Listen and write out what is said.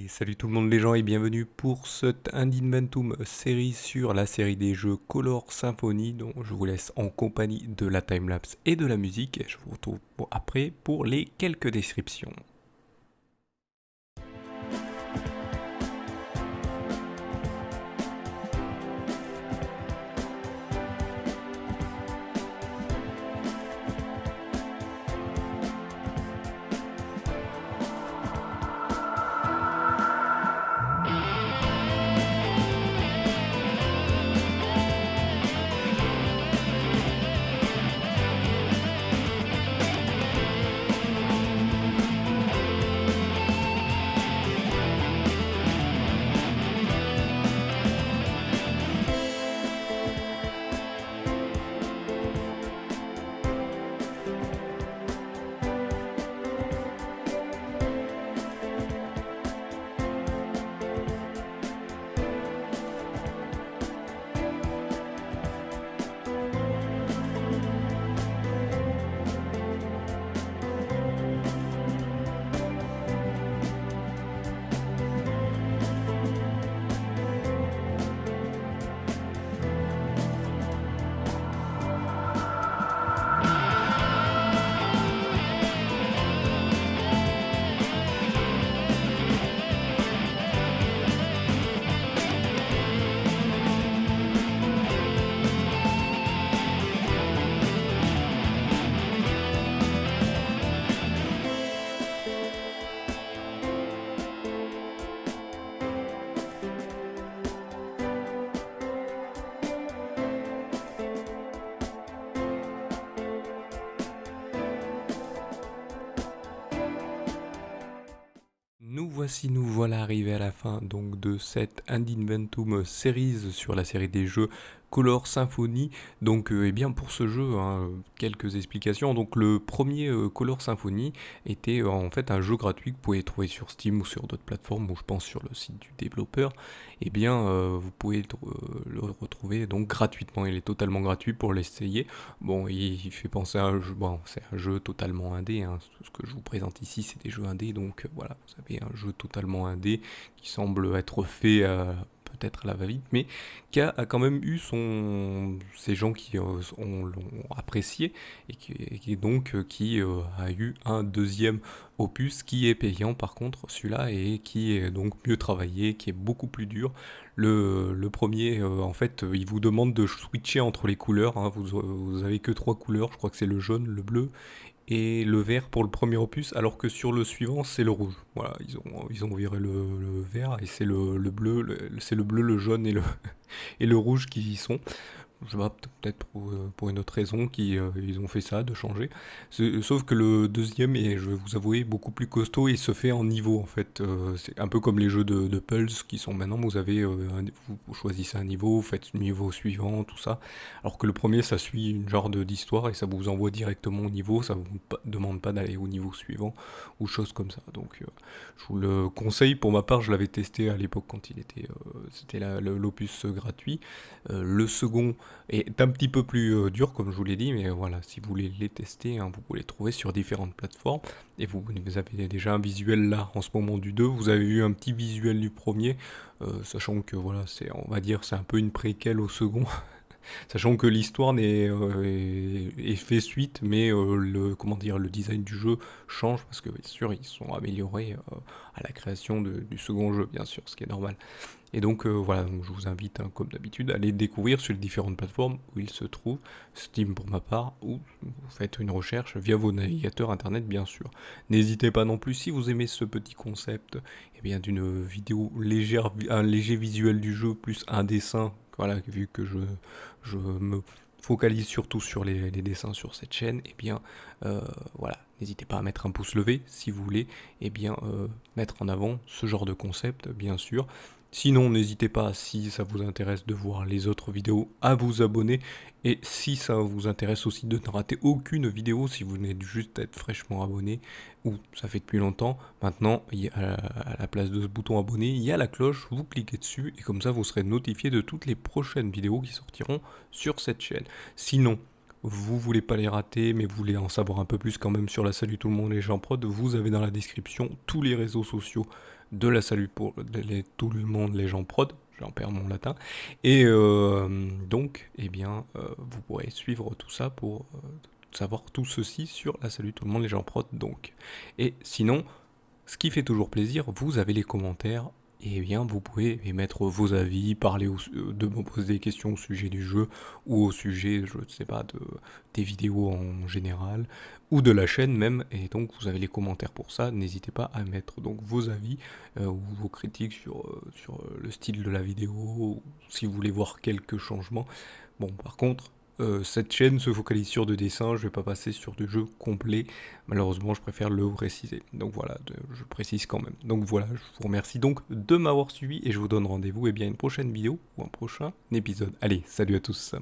Salut tout le monde les gens et bienvenue pour cette Inventum série sur la série des jeux Color Symphony dont je vous laisse en compagnie de la timelapse et de la musique et je vous retrouve après pour les quelques descriptions. Nous voilà arrivés à la fin donc de cette Inventum series sur la série des jeux Color Symphony. Donc eh bien pour ce jeu, quelques explications. Donc le premier Color Symphony était en fait un jeu gratuit que vous pouvez trouver sur Steam ou sur d'autres plateformes ou je pense sur le site du développeur. Eh bien vous pouvez le retrouver donc gratuitement, il est totalement gratuit pour l'essayer. Bon, il fait penser à un jeu, bon, c'est un jeu totalement indé, tout ce que je vous présente ici c'est des jeux indés, donc voilà, vous avez un jeu totalement indé qui semble être fait peut-être à la va-vite, mais qui a quand même eu ces gens qui l'ont apprécié et qui a eu un deuxième opus qui est payant par contre celui-là et qui est donc mieux travaillé, qui est beaucoup plus dur. Le premier, en fait, il vous demande de switcher entre les couleurs. Vous avez que trois couleurs, je crois que c'est le jaune, le bleu et le vert pour le premier opus, alors que sur le suivant c'est le rouge. Voilà, ils ont viré le vert et c'est le bleu, c'est le bleu, le jaune et le rouge qui y sont. Je sais pas, peut-être pour une autre raison ils ont fait ça, de changer. Sauf que le deuxième est, je vais vous avouer, beaucoup plus costaud et se fait en niveau en fait. C'est un peu comme les jeux de Pulse qui sont maintenant, vous avez, vous choisissez un niveau, vous faites le niveau suivant, tout ça. Alors que le premier, ça suit une genre d'histoire et ça vous envoie directement au niveau, ça vous demande pas d'aller au niveau suivant ou choses comme ça. Donc je vous le conseille, pour ma part, je l'avais testé à l'époque quand c'était l'opus gratuit. Le second est un petit peu plus dur, comme je vous l'ai dit, mais voilà, si vous voulez les tester, vous pouvez les trouver sur différentes plateformes. Et vous avez déjà un visuel là, en ce moment du 2, vous avez vu un petit visuel du premier, sachant que voilà, on va dire, c'est un peu une préquelle au second. Sachant que l'histoire est fait suite, mais comment dire, le design du jeu change parce que bien sûr ils sont améliorés à la création du second jeu, bien sûr, ce qui est normal. Et donc voilà, donc je vous invite, comme d'habitude, à les découvrir sur les différentes plateformes où ils se trouvent, Steam pour ma part, ou vous faites une recherche via vos navigateurs internet bien sûr. N'hésitez pas non plus, si vous aimez ce petit concept, eh bien d'une vidéo légère, un léger visuel du jeu plus un dessin, voilà, vu que je me focalise surtout sur les dessins sur cette chaîne, et bien voilà, n'hésitez pas à mettre un pouce levé si vous voulez, et bien mettre en avant ce genre de concept bien sûr. Sinon, n'hésitez pas, si ça vous intéresse de voir les autres vidéos, à vous abonner. Et si ça vous intéresse aussi de ne rater aucune vidéo, si vous venez juste d'être fraîchement abonné, ou ça fait depuis longtemps, maintenant, à la place de ce bouton abonné, il y a la cloche, vous cliquez dessus, et comme ça, vous serez notifié de toutes les prochaines vidéos qui sortiront sur cette chaîne. Sinon, vous voulez pas les rater, mais vous voulez en savoir un peu plus quand même sur la Salut tout le monde les gens prod, vous avez dans la description tous les réseaux sociaux de la Salut pour tout le monde les gens prod, j'en perds mon latin, et donc, eh bien, vous pourrez suivre tout ça pour savoir tout ceci sur la Salut tout le monde les gens prod, donc. Et sinon, ce qui fait toujours plaisir, vous avez les commentaires, et bien vous pouvez émettre vos avis, de me poser des questions au sujet du jeu, ou au sujet, je ne sais pas, des vidéos en général, ou de la chaîne même, et donc vous avez les commentaires pour ça, n'hésitez pas à mettre donc vos avis, ou vos critiques sur le style de la vidéo, ou si vous voulez voir quelques changements. Bon, par contre, cette chaîne se focalise sur de dessins, je vais pas passer sur du jeu complet, malheureusement je préfère le préciser, donc voilà, je précise quand même. Donc voilà, je vous remercie donc de m'avoir suivi et je vous donne rendez-vous et bien à une prochaine vidéo ou un prochain épisode. Allez, salut à tous.